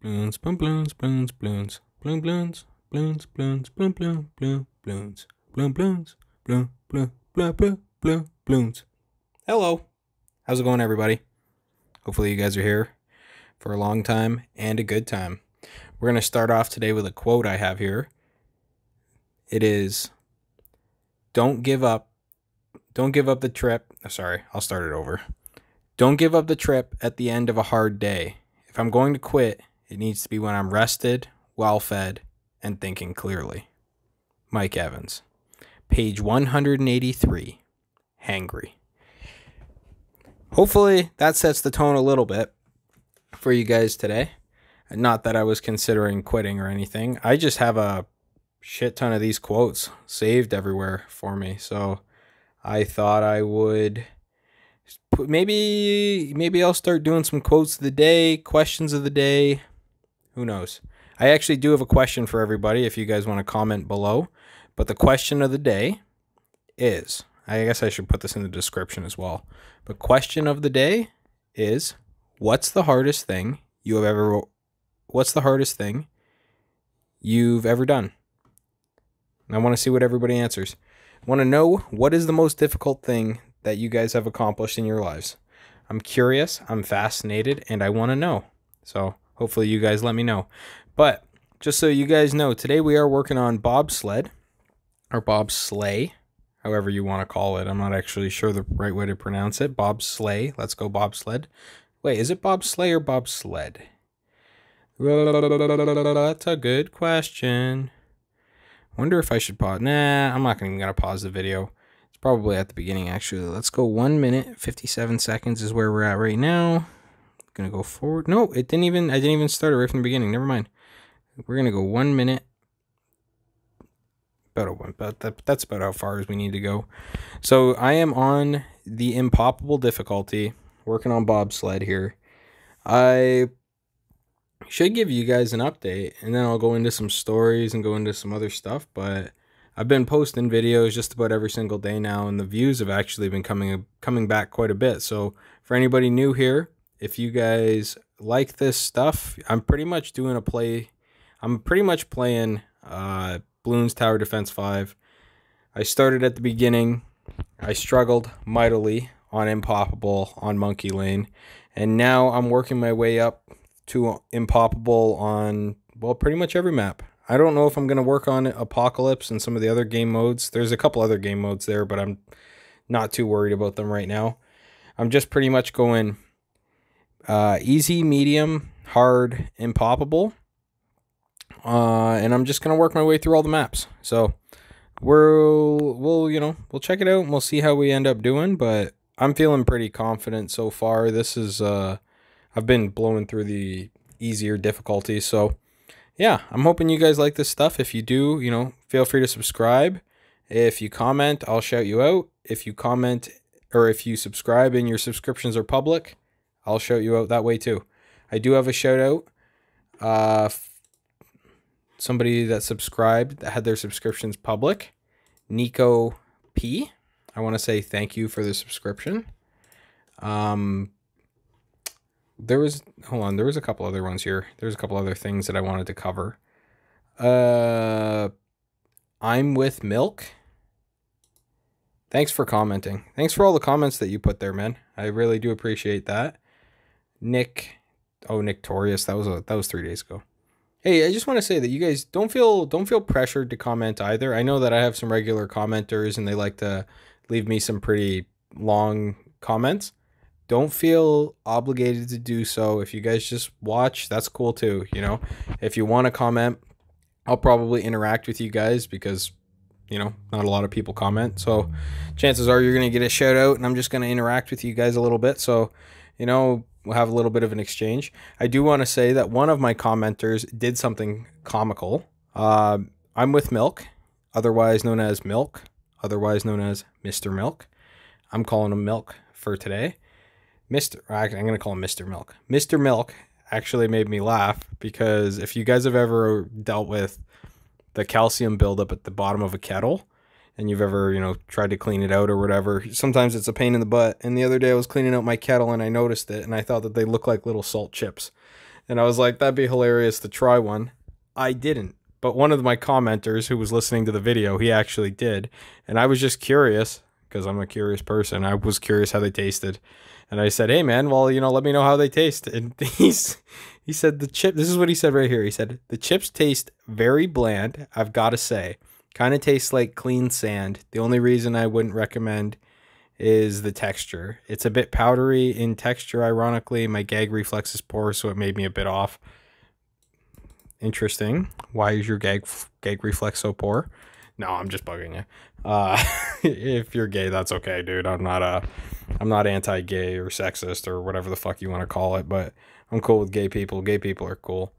Bloons, bloom, bloons, bloons, bloons, bloom, bloons, bloons, bloons, bloom, bloom, bloom, bloons, bloom, bloons, bloom, bloom, bloom, bloom, bloom, bloons. Hello. How's it going, everybody? Hopefully you guys are here for a long time and a good time. We're going to start off today with a quote I have here. It is, don't give up the trip. Sorry, I'll start it over. Don't give up the trip at the end of a hard day. If I'm going to quit, it needs to be when I'm rested, well-fed, and thinking clearly. Mike Evans. Page 183. Hangry. Hopefully that sets the tone a little bit for you guys today. Not that I was considering quitting or anything. I just have a shit ton of these quotes saved everywhere for me. So I thought I would maybe I'll start doing some quotes of the day, questions of the day. Who knows? I actually do have a question for everybody if you guys want to comment below. But the question of the day is, I guess I should put this in the description as well. But question of the day is, what's the hardest thing you've ever done? And I want to see what everybody answers. I want to know, what is the most difficult thing that you guys have accomplished in your lives? I'm curious, I'm fascinated, and I want to know. So hopefully you guys let me know. But just so you guys know, today we are working on Bobsled, or Bobsleigh, however you want to call it. I'm not actually sure the right way to pronounce it. Bobsleigh. Let's go Bobsled. Wait, is it Bobsleigh or Bobsled? That's a good question. Wonder if I should pause. Nah, I'm not even going to pause the video. It's probably at the beginning, actually. Let's go 1 minute, 57 seconds is where we're at right now. Gonna go forward. No, I didn't even start it right from the beginning. Never mind. We're gonna go 1 minute. That's about how far as we need to go. So I am on the Impoppable difficulty, working on Bobsled here. I should give you guys an update, and then I'll go into some stories and go into some other stuff. But I've been posting videos just about every single day now, and the views have actually been coming back quite a bit. So for anybody new here, if you guys like this stuff, I'm pretty much doing a play. I'm pretty much playing Bloons Tower Defence 5. I started at the beginning. I struggled mightily on Impoppable on Monkey Lane. And now I'm working my way up to Impoppable on, well, pretty much every map. I don't know if I'm going to work on Apocalypse and some of the other game modes. There's a couple other game modes there, but I'm not too worried about them right now. I'm just pretty much going easy, medium, hard, Impoppable. And I'm just going to work my way through all the maps. So we'll check it out and we'll see how we end up doing, but I'm feeling pretty confident so far. This is, I've been blowing through the easier difficulties. So yeah, I'm hoping you guys like this stuff. If you do, feel free to subscribe. If you comment, I'll shout you out. If you comment, or if you subscribe and your subscriptions are public, I'll shout you out that way too. I do have a shout out. Somebody that subscribed that had their subscriptions public, Nico P. I want to say thank you for the subscription. There was a couple other ones here. There's a couple other things that I wanted to cover. I'm with Milk. Thanks for commenting. Thanks for all the comments that you put there, man. I really do appreciate that. Nick Torius. That was 3 days ago. Hey, I just want to say that you guys don't feel pressured to comment either. I know that I have some regular commenters and they like to leave me some pretty long comments. Don't feel obligated to do so. If you guys just watch, that's cool too. If you want to comment, I'll probably interact with you guys because, not a lot of people comment. So chances are you're going to get a shout out and I'm just going to interact with you guys a little bit. So, we'll have a little bit of an exchange. I do want to say that one of my commenters did something comical. I'm with Milk, otherwise known as Milk, otherwise known as Mr. Milk. I'm calling him Milk for today. I'm going to call him Mr. Milk. Mr. Milk actually made me laugh because if you guys have ever dealt with the calcium buildup at the bottom of a kettle, and you've ever, tried to clean it out or whatever, sometimes it's a pain in the butt. And the other day I was cleaning out my kettle and I noticed it and I thought that they look like little salt chips. And I was like, that'd be hilarious to try one. I didn't. But one of my commenters who was listening to the video, he actually did. And I was just curious, because I'm a curious person. I was curious how they tasted. And I said, hey, man, well, you know, let me know how they taste. And he said the chip, this is what he said right here. He said, the chips taste very bland, I've got to say. Kind of tastes like clean sand. The only reason I wouldn't recommend is the texture. It's a bit powdery in texture, ironically. My gag reflex is poor, so it made me a bit off. Interesting. Why is your gag reflex so poor? No, I'm just bugging you. If you're gay, that's okay, dude. I'm not anti-gay or sexist or whatever the fuck you want to call it, but I'm cool with gay people. Gay people are cool.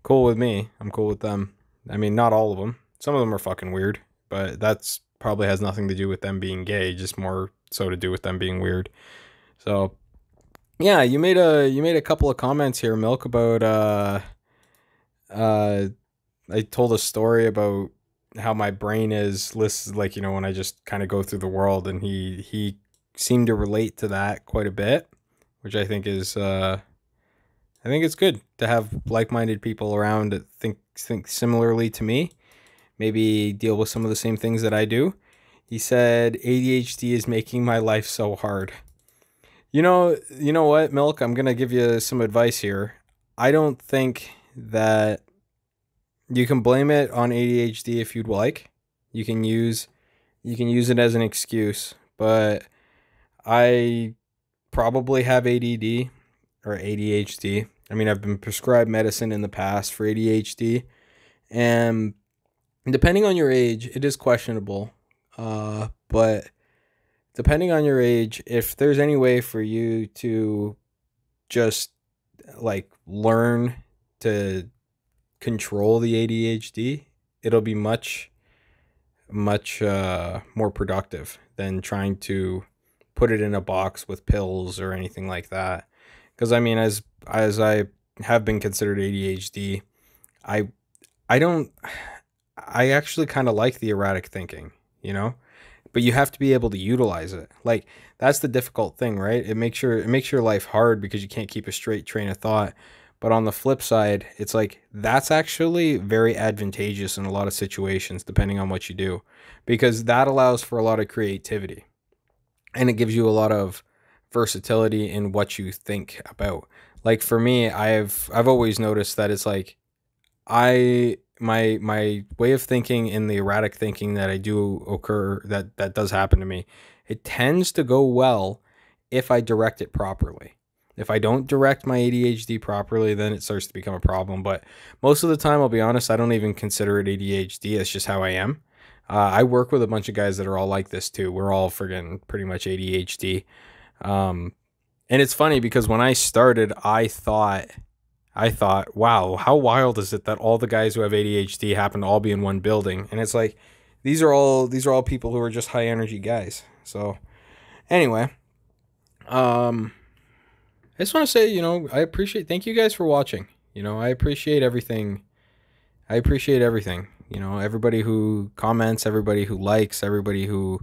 Cool with me. I'm cool with them. I mean, not all of them. Some of them are fucking weird, but that's probably has nothing to do with them being gay, just more so to do with them being weird. So, yeah, you made a couple of comments here, Milk, about I told a story about how my brain is like, you know, when I just kind of go through the world, and he seemed to relate to that quite a bit, which I think is I think it's good to have like-minded people around that think similarly to me, maybe deal with some of the same things that I do. He said ADHD is making my life so hard. You know what, Milk, I'm going to give you some advice here. I don't think that you can blame it on ADHD if you'd like. You can use it as an excuse, but I probably have ADD or ADHD. I mean, I've been prescribed medicine in the past for ADHD, and depending on your age, it is questionable. But depending on your age, if there's any way for you to just like learn to control the ADHD, it'll be much more productive than trying to put it in a box with pills or anything like that. Because I mean, as I have been considered ADHD, I actually kind of like the erratic thinking, you know, but you have to be able to utilize it. Like, that's the difficult thing, right? It makes your life hard because you can't keep a straight train of thought. But on the flip side, it's like that's actually very advantageous in a lot of situations, depending on what you do, because that allows for a lot of creativity, and it gives you a lot of versatility in what you think about. Like for me, I've always noticed that it's like my way of thinking in the erratic thinking that I do occur, that does happen to me, it tends to go well if I direct it properly. If I don't direct my ADHD properly, then it starts to become a problem. But most of the time, I'll be honest, I don't even consider it ADHD. It's just how I am. I work with a bunch of guys that are all like this too. We're all friggin' pretty much ADHD. And it's funny because when I started, I thought, wow, how wild is it that all the guys who have ADHD happen to all be in one building? And it's like, these are all people who are just high energy guys. So anyway, I just want to say, you know, thank you guys for watching. You know, I appreciate everything. You know, everybody who comments, everybody who likes, everybody who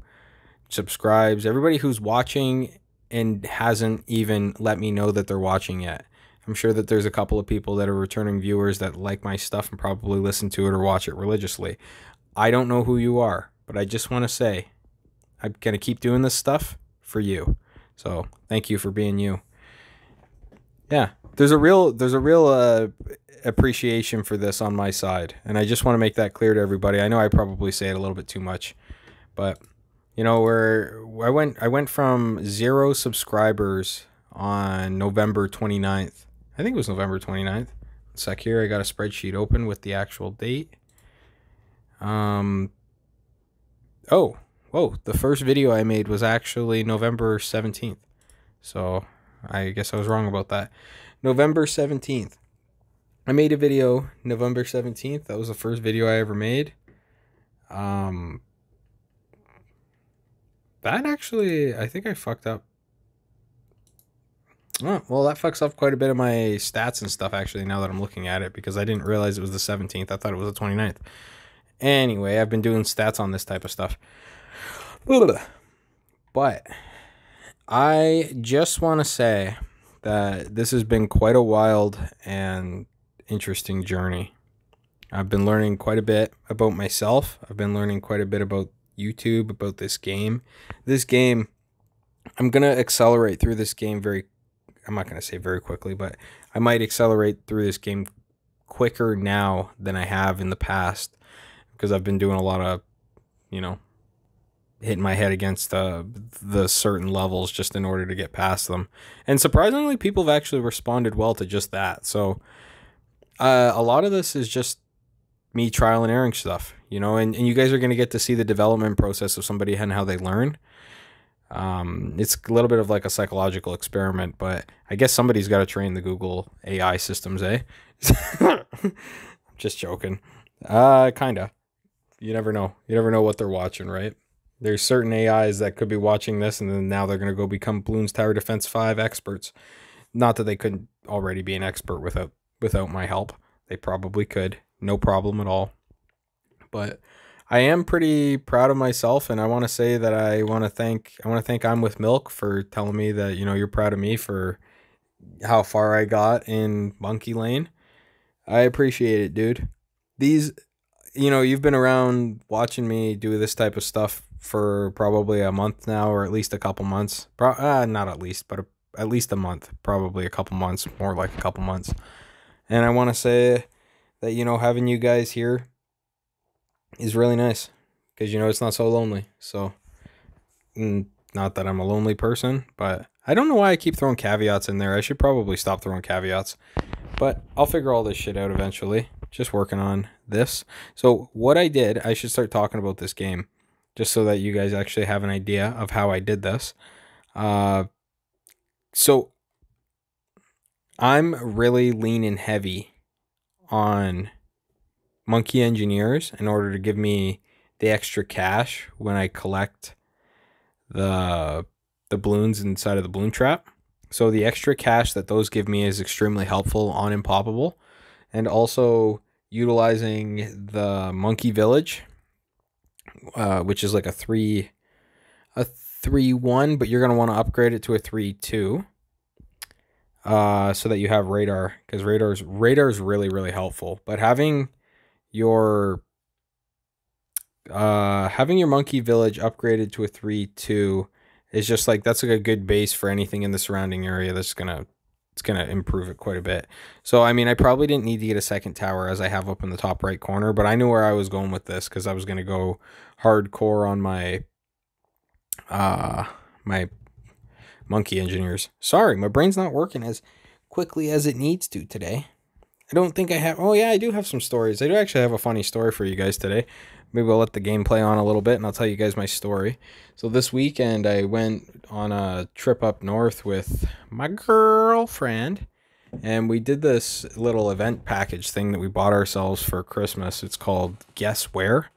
subscribes, everybody who's watching and hasn't even let me know that they're watching yet. I'm sure that there's a couple of people that are returning viewers that like my stuff and probably listen to it or watch it religiously. I don't know who you are, but I just want to say I'm going to keep doing this stuff for you. So thank you for being you. Yeah, there's a real appreciation for this on my side, and I just want to make that clear to everybody. I know I probably say it a little bit too much, but you know, I went from 0 subscribers on November 29th. I think it was November 29th. A sec here, I got a spreadsheet open with the actual date. Oh, whoa, the first video I made was actually November 17th. So I guess I was wrong about that. November 17th. I made a video November 17th. That was the first video I ever made. That actually, I think I fucked up. Oh, well, that fucks up quite a bit of my stats and stuff, actually, now that I'm looking at it, because I didn't realize it was the 17th. I thought it was the 29th. Anyway, I've been doing stats on this type of stuff. But I just want to say that this has been quite a wild and interesting journey. I've been learning quite a bit about myself. I've been learning quite a bit about YouTube, about this game. This game, I'm going to accelerate through this game I'm not going to say very quickly, but I might accelerate through this game quicker now than I have in the past, because I've been doing a lot of, hitting my head against the certain levels just in order to get past them. And surprisingly, people have actually responded well to just that. So a lot of this is just me trial and erroring stuff, and you guys are going to get to see the development process of somebody and how they learn. It's a little bit of like a psychological experiment, but I guess somebody's got to train the Google AI systems, eh? Just joking. Kinda. You never know. You never know what they're watching, right? There's certain AIs that could be watching this, and then now they're going to go become Bloons Tower Defence 5 experts. Not that they couldn't already be an expert without my help. They probably could. No problem at all. But I am pretty proud of myself, and I want to say that I want to thank I'm with Milk for telling me that, you're proud of me for how far I got in Monkey Lane. I appreciate it, dude. These, you've been around watching me do this type of stuff for probably a month now, or at least a couple months. Not at least, but at least a month, probably a couple months, more like a couple months. And I want to say that, having you guys here is really nice, because, it's not so lonely. So, not that I'm a lonely person, but I don't know why I keep throwing caveats in there. I should probably stop throwing caveats, but I'll figure all this shit out eventually. Just working on this. So what I did, I should start talking about this game, just so that you guys actually have an idea of how I did this. So I'm really leaning heavy on Monkey Engineers in order to give me the extra cash when I collect the balloons inside of the balloon trap. So the extra cash that those give me is extremely helpful on Impoppable, and also utilizing the Monkey Village, which is like a 3-1, but you're going to want to upgrade it to a 3-2, so that you have radar, because radar is really, really helpful. But having your Monkey Village upgraded to a 3-2 is just like, that's like a good base for anything in the surrounding area. It's gonna improve it quite a bit. So I mean, I probably didn't need to get a second tower, as I have up in the top right corner, but I knew where I was going with this, because I was gonna go hardcore on my my Monkey Engineers. Sorry, my brain's not working as quickly as it needs to today. I don't think I have... Oh, yeah, I do have some stories. I do actually have a funny story for you guys today. Maybe I'll let the game play on a little bit, and I'll tell you guys my story. So this weekend, I went on a trip up north with my girlfriend, and we did this little event package thing that we bought ourselves for Christmas. It's called Guess Where,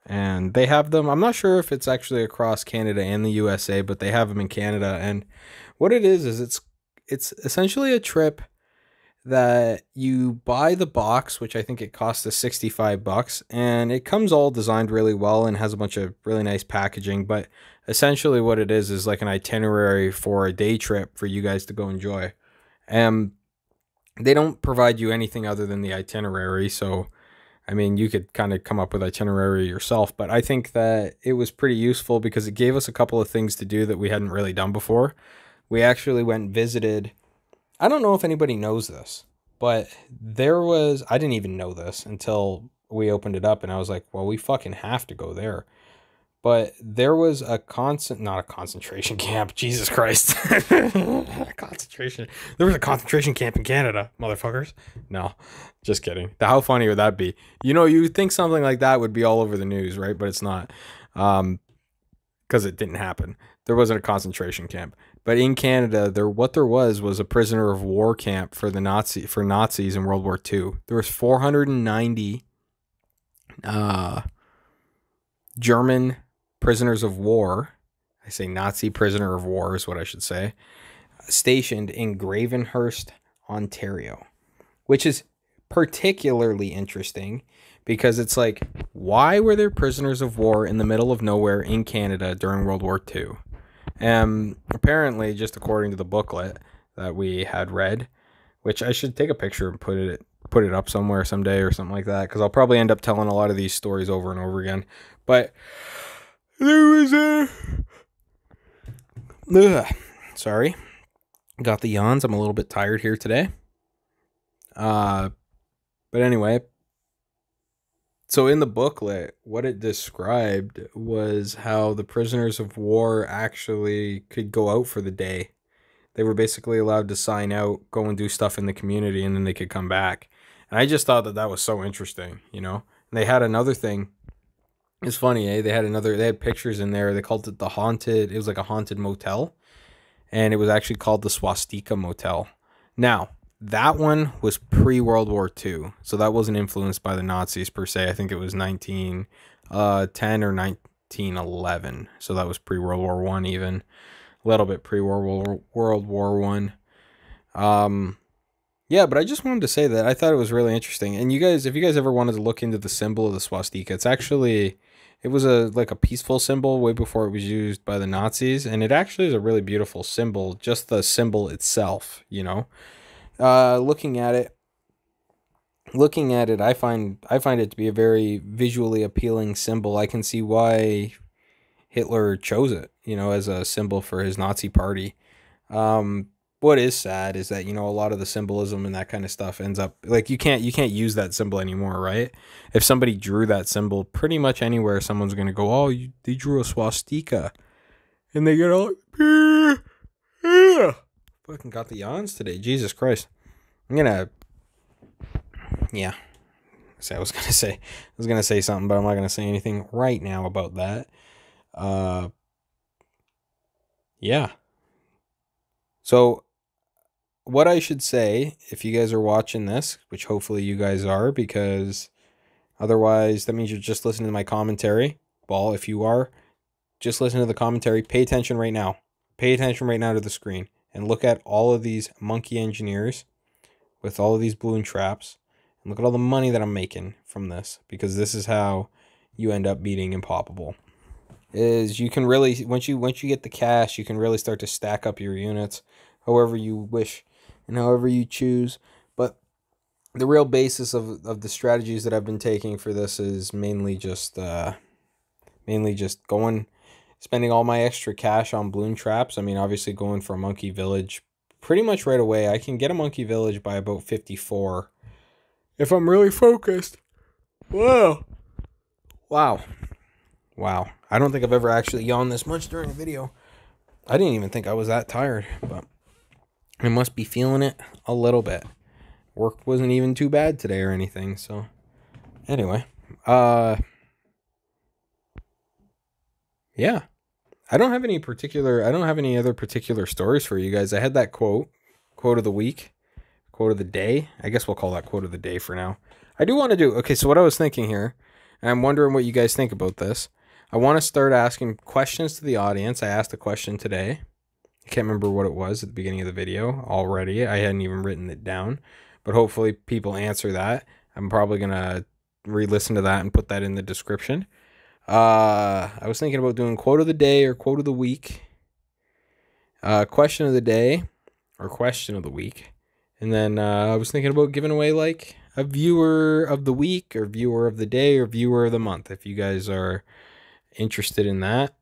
and they have them... I'm not sure if it's actually across Canada and the USA, but they have them in Canada, and what it is it's essentially a trip that you buy the box, which I think it costs us $65, and it comes all designed really well and has a bunch of really nice packaging. But essentially what it is like an itinerary for a day trip for you guys to go enjoy. They don't provide you anything other than the itinerary, so I mean, you could kind of come up with itinerary yourself, but I think that it was pretty useful because it gave us a couple of things to do that we hadn't really done before. We actually went and visited... I don't know if anybody knows this, but I didn't even know this until we opened it up, and I was like, well, we fucking have to go there. But there was not a concentration camp, Jesus Christ. Concentration. There was a concentration camp in Canada, motherfuckers. No, just kidding. How funny would that be? You think something like that would be all over the news, right? But it's not, because it didn't happen. There wasn't a concentration camp. But in Canada, there was a prisoner of war camp for Nazis in World War II. There was 490 German prisoners of war. I say Nazi prisoner of war is what I should say. Stationed in Gravenhurst, Ontario, which is particularly interesting because it's like, why were there prisoners of war in the middle of nowhere in Canada during World War II? Apparently, just according to the booklet, that we had read, which I should take a picture and put it up somewhere someday or something like that, because I'll probably end up telling a lot of these stories over and over again. But there was sorry, got the yawns. I'm a little bit tired here today. But anyway, so in the booklet, what it described was how the prisoners of war actually could go out for the day. They were basically allowed to sign out, go and do stuff in the community, and then they could come back. And I just thought that was so interesting, you know? And they had another thing. It's funny, eh? They had pictures in there. They called it it was like a haunted motel. And it was actually called the Swastika Motel. Now, that one was pre-World War II. So that wasn't influenced by the Nazis per se. I think it was 1910 or 1911. So that was pre-World War I even. A little bit pre-World War I. Yeah, but I just wanted to say that I thought it was really interesting. And you guys, if you guys ever wanted to look into the symbol of the swastika, it was like a peaceful symbol way before it was used by the Nazis, and it actually is a really beautiful symbol, just the symbol itself, you know. Looking at it, I find it to be a very visually appealing symbol. I can see why Hitler chose it, you know, as a symbol for his Nazi party. What is sad is that, you know, a lot of the symbolism and that kind of stuff ends up like you can't use that symbol anymore, right? If somebody drew that symbol pretty much anywhere, someone's gonna go, "Oh, they drew a swastika," and they get all fucking got the yawns today. Jesus Christ! I was gonna say something, but I'm not gonna say anything right now about that. Yeah. So what I should say, if you guys are watching this, which hopefully you guys are, because otherwise that means you're just listening to my commentary. Well, if you are, just listen to the commentary. Pay attention right now. Pay attention right now to the screen and look at all of these monkey engineers with all of these balloon traps, and look at all the money that I'm making from this, because this is how you end up beating Impoppable. Is you can really, once you get the cash, you can really start to stack up your units however you wish and however you choose. But the real basis of the strategies that I've been taking for this is mainly just spending all my extra cash on balloon traps. I mean, obviously going for a monkey village pretty much right away. I can get a monkey village by about 54 if I'm really focused. Wow. I don't think I've ever actually yawned this much during a video. I didn't even think I was that tired, but I must be feeling it a little bit. Work wasn't even too bad today or anything, so anyway. Yeah. I don't have any other particular stories for you guys. I had that quote of the week, quote of the day. I guess we'll call that quote of the day for now. I do want to do, okay, so what I was thinking here, and I'm wondering what you guys think about this. I want to start asking questions to the audience. I asked a question today. I can't remember what it was at the beginning of the video already. I hadn't even written it down, but hopefully people answer that. I'm probably going to re-listen to that and put that in the description. I was thinking about doing quote of the day or quote of the week, question of the day or question of the week. And then I was thinking about giving away like a viewer of the week or viewer of the day or viewer of the month, if you guys are interested in that.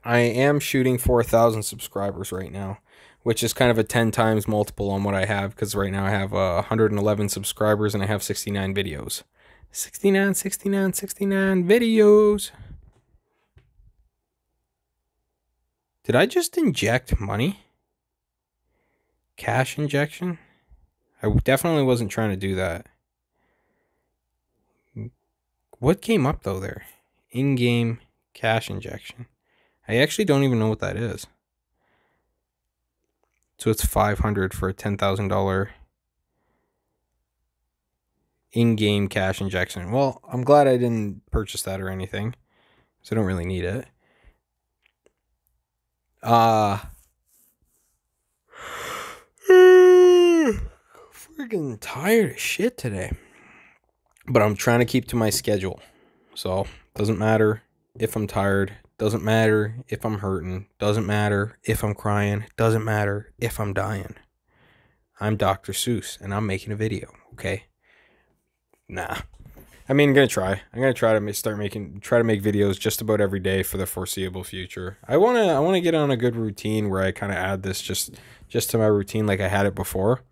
I am shooting for 1,000 subscribers right now, which is kind of a 10 times multiple on what I have, because right now I have 111 subscribers and I have 69 videos. 69 videos. Did I just inject money? Cash injection? I definitely wasn't trying to do that. What came up though there? In-game cash injection. I actually don't even know what that is. So it's $500 for a $10,000 in-game cash injection. Well, I'm glad I didn't purchase that or anything, so I don't really need it. Freaking tired as shit today. But I'm trying to keep to my schedule. So, doesn't matter if I'm tired. Doesn't matter if I'm hurting. Doesn't matter if I'm crying. Doesn't matter if I'm dying. I'm Dr. Seuss, and I'm making a video, okay? Nah. I mean, I'm gonna try. I'm gonna try to try to make videos just about every day for the foreseeable future. I wanna get on a good routine where I kind of add this just to my routine like I had it before,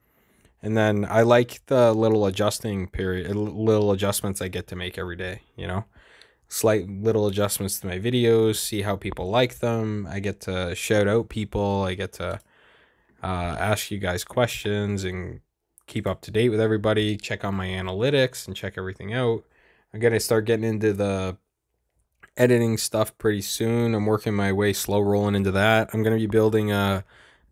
and then I like the little little adjustments I get to make every day. You know, slight little adjustments to my videos, see how people like them. I get to shout out people. I get to ask you guys questions and keep up to date with everybody, check on my analytics and check everything out. I'm going to start getting into the editing stuff pretty soon. I'm working my way slow rolling into that. I'm going to be building a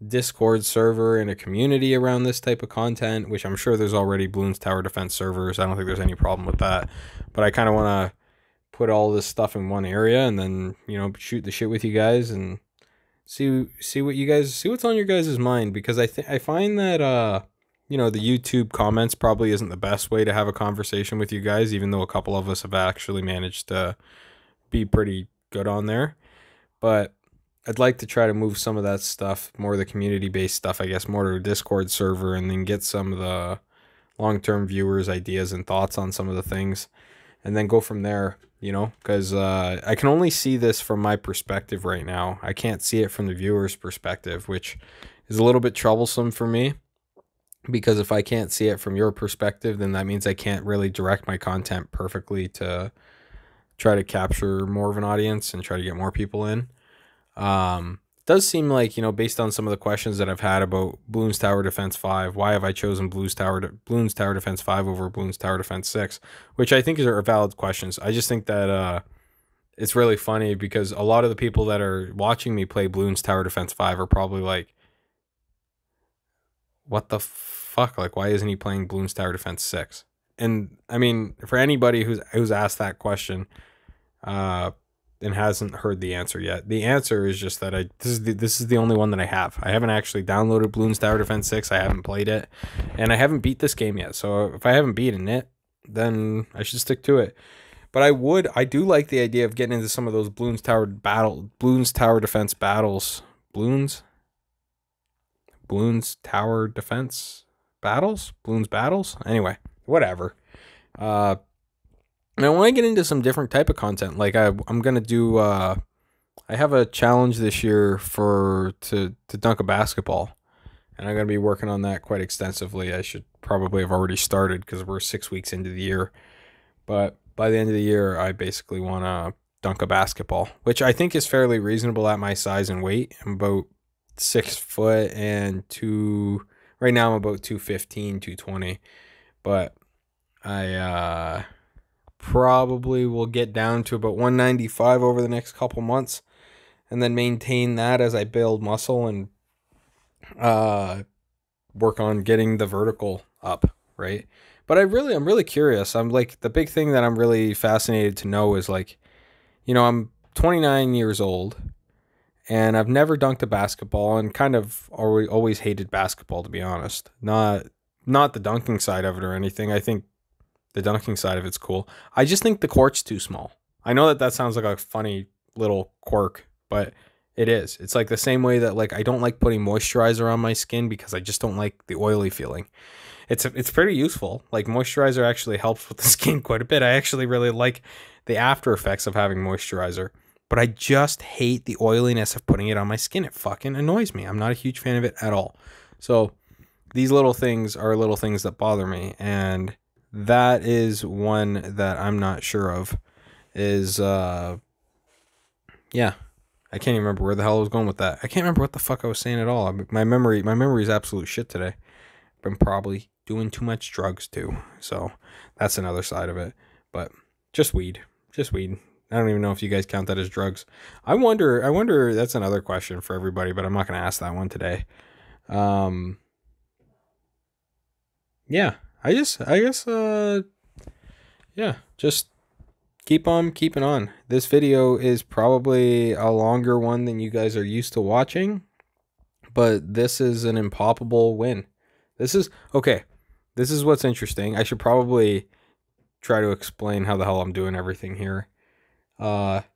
Discord server and a community around this type of content, which I'm sure there's already Bloons Tower Defense servers. I don't think there's any problem with that. But I kind of want to put all this stuff in one area and then, you know, shoot the shit with you guys and see what's on your guys' mind, because I find that you know, the YouTube comments probably isn't the best way to have a conversation with you guys, even though a couple of us have actually managed to be pretty good on there. But I'd like to try to move some of that stuff, more of the community-based stuff, I guess, more to a Discord server, and then get some of the long-term viewers' ideas and thoughts on some of the things, and then go from there, you know, because I can only see this from my perspective right now. I can't see it from the viewer's perspective, which is a little bit troublesome for me, because if I can't see it from your perspective, then that means I can't really direct my content perfectly to try to capture more of an audience and try to get more people in. It does seem like, you know, based on some of the questions that I've had about Bloons Tower Defense 5, why have I chosen Bloons Tower Defense 5 over Bloons Tower Defense 6, which I think are valid questions. I just think that it's really funny because a lot of the people that are watching me play Bloons Tower Defense 5 are probably like, what the fuck? Like, why isn't he playing Bloons Tower Defense 6? And I mean, for anybody who's asked that question and hasn't heard the answer yet, the answer is just that this is the only one that I have. I haven't actually downloaded Bloons Tower Defense 6. I haven't played it, and I haven't beat this game yet. So if I haven't beaten it, then I should stick to it. But I do like the idea of getting into some of those Bloons Tower Defense battles. Bloons Tower Defense battles? Bloons battles? Anyway, whatever. And I want to get into some different type of content. Like I'm going to do, I have a challenge this year to dunk a basketball. And I'm going to be working on that quite extensively. I should probably have already started because we're 6 weeks into the year. But by the end of the year, I basically want to dunk a basketball, which I think is fairly reasonable at my size and weight. I'm about 6 foot and right now I'm about 215, 220, but I probably will get down to about 195 over the next couple months, and then maintain that as I build muscle and work on getting the vertical up, right? But I'm really curious. I'm like, the big thing that I'm really fascinated to know is, like, you know, I'm 29 years old and I've never dunked a basketball, and kind of always hated basketball, to be honest. Not the dunking side of it or anything. I think the dunking side of it's cool. I just think the court's too small. I know that sounds like a funny little quirk, but it is. It's like the same way that, like, I don't like putting moisturizer on my skin because I just don't like the oily feeling. It's pretty useful. Like, moisturizer actually helps with the skin quite a bit. I actually really like the after effects of having moisturizer. But I just hate the oiliness of putting it on my skin. It fucking annoys me. I'm not a huge fan of it at all. So these little things are little things that bother me. And that is one that I'm not sure of. Is, yeah. I can't even remember where the hell I was going with that. I can't remember what the fuck I was saying at all. My memory is absolute shit today. Been probably doing too much drugs too. So that's another side of it. But just weed. I don't even know if you guys count that as drugs. I wonder, that's another question for everybody, but I'm not going to ask that one today. Yeah, I guess, yeah, just keep on keeping on. This video is probably a longer one than you guys are used to watching, but this is an impoppable win. This is what's interesting. I should probably try to explain how the hell I'm doing everything here. It's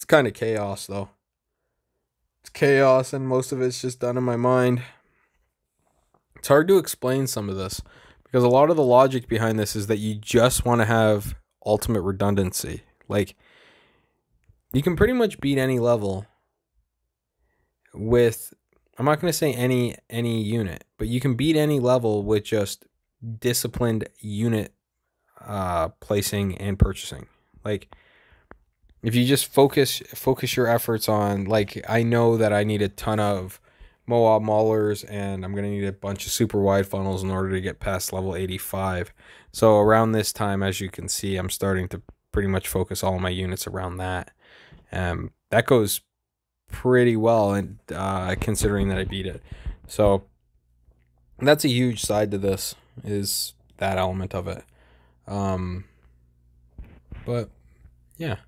kind of chaos though. It's chaos, and most of it's just done in my mind. It's hard to explain some of this because a lot of the logic behind this is that you just want to have ultimate redundancy. Like, you can pretty much beat any level with, I'm not going to say any unit, but you can beat any level with just disciplined unit placing and purchasing. Like, if you just focus your efforts on, like, I know that I need a ton of Moab Maulers and I'm going to need a bunch of super wide funnels in order to get past level 85. So around this time, as you can see, I'm starting to pretty much focus all my units around that. That goes pretty well, and considering that I beat it. So that's a huge side to this, is that element of it. But yeah.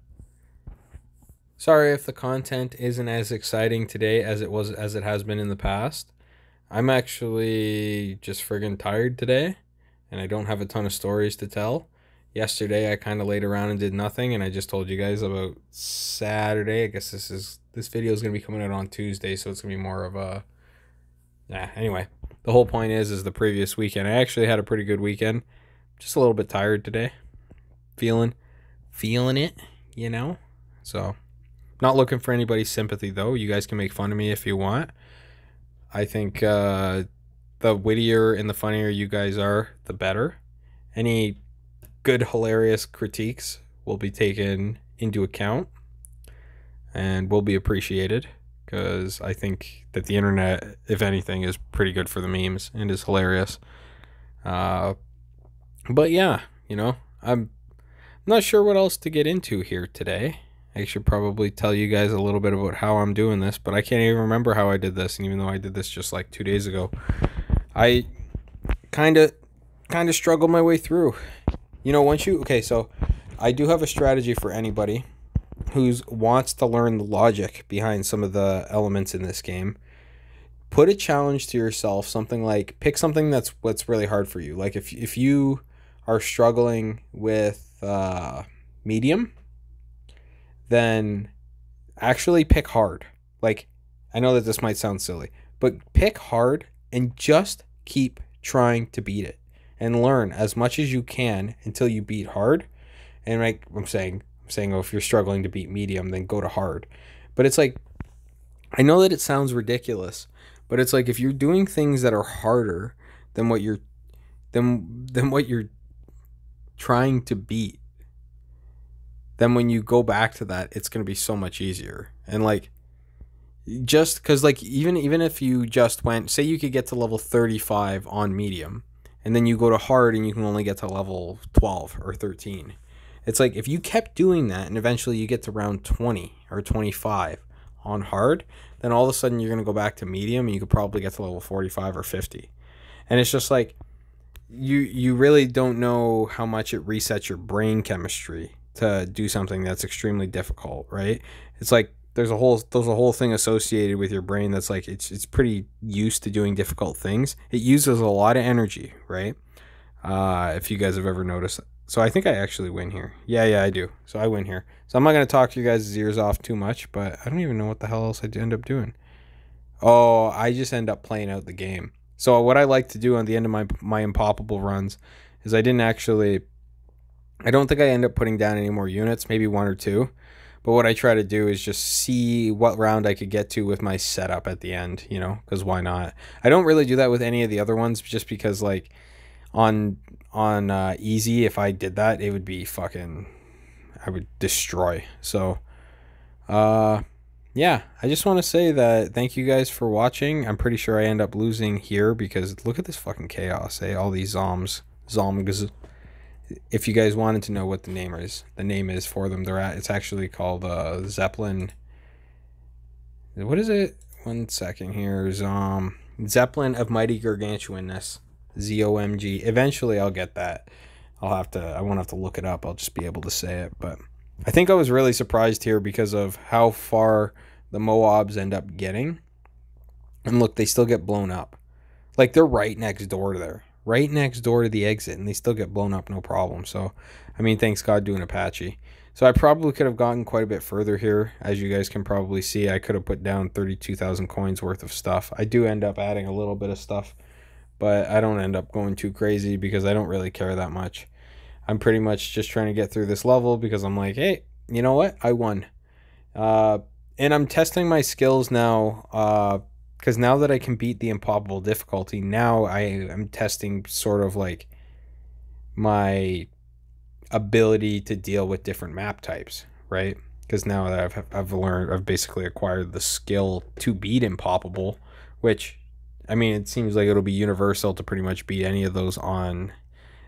Sorry if the content isn't as exciting today as it has been in the past. I'm actually just friggin' tired today, and I don't have a ton of stories to tell. Yesterday I kind of laid around and did nothing, and I just told you guys about Saturday. I guess this video is gonna be coming out on Tuesday, so it's gonna be more of a anyway. The whole point is the previous weekend I actually had a pretty good weekend. Just a little bit tired today. Feeling it, you know? So not looking for anybody's sympathy, though. You guys can make fun of me if you want. I think the wittier and the funnier you guys are, the better. Any good, hilarious critiques will be taken into account and will be appreciated, because I think that the internet, if anything, is pretty good for the memes and is hilarious. But yeah, you know, I'm not sure what else to get into here today. I should probably tell you guys a little bit about how I'm doing this, but I can't even remember how I did this. And even though I did this just like 2 days ago, I kind of struggled my way through. You know, so I do have a strategy for anybody who wants to learn the logic behind some of the elements in this game. Put a challenge to yourself, something like, pick something that's really hard for you. Like if you are struggling with medium, then actually pick hard. Like, I know that this might sound silly, but pick hard and just keep trying to beat it and learn as much as you can until you beat hard. And like I'm saying, oh, if you're struggling to beat medium, then go to hard. But it's like, I know that it sounds ridiculous, but it's like, if you're doing things that are harder than what you're trying to beat, then when you go back to that, it's going to be so much easier. And like, just because, like, even if you just went, say you could get to level 35 on medium, and then you go to hard and you can only get to level 12 or 13. It's like, if you kept doing that and eventually you get to round 20 or 25 on hard, then all of a sudden you're going to go back to medium and you could probably get to level 45 or 50. And it's just like, you really don't know how much it resets your brain chemistry to do something that's extremely difficult, right? It's like there's a whole thing associated with your brain that's like, it's pretty used to doing difficult things. It uses a lot of energy, right? If you guys have ever noticed. So I think I actually win here. Yeah, I do. So I win here. So I'm not going to talk your guys' ears off too much, but I don't even know what the hell else I end up doing. Oh, I just end up playing out the game. So what I like to do on the end of my Impoppable runs is I don't think I end up putting down any more units, maybe 1 or 2. But what I try to do is just see what round I could get to with my setup at the end, you know, because why not? I don't really do that with any of the other ones, just because, like, on easy, if I did that, it would be fucking, I would destroy. So, yeah, I just want to say that thank you guys for watching. I'm pretty sure I end up losing here because look at this fucking chaos, eh? All these zombs. If you guys wanted to know what the name is for them, it's actually called Zeppelin. What is it? 1 second here. Zeppelin of Mighty Gargantuanness. ZOMG. Eventually I'll get that. I won't have to look it up. I'll just be able to say it. But I think I was really surprised here because of how far the Moabs end up getting. And look, they still get blown up. Like, they're right next door to there. Right next door to the exit, and they still get blown up no problem. So, I mean, thanks God doing Apache. So I probably could have gotten quite a bit further here. As you guys can probably see, I could have put down 32,000 coins worth of stuff. I do end up adding a little bit of stuff, but I don't end up going too crazy because I don't really care that much. I'm pretty much just trying to get through this level because I'm like, hey, you know what? I won. And I'm testing my skills now, because now that I can beat the impossible difficulty, now I am testing sort of like my ability to deal with different map types, right? Because now that I've basically acquired the skill to beat impossible, which, I mean, it seems like it'll be universal to pretty much beat any of those on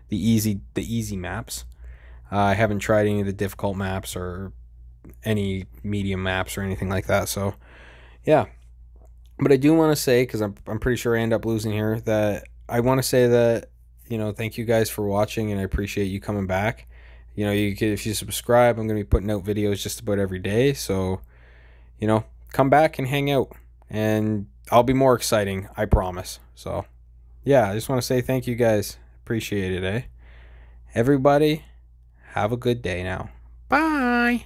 the easy maps. I haven't tried any of the difficult maps or any medium maps or anything like that. So yeah, but I do want to say, because I'm pretty sure I end up losing here, that I want to say that, you know, thank you guys for watching, and I appreciate you coming back. You know, if you subscribe, I'm going to be putting out videos just about every day. So, you know, come back and hang out, and I'll be more exciting, I promise. So yeah, I just want to say thank you guys. Appreciate it, eh? Everybody, have a good day now. Bye.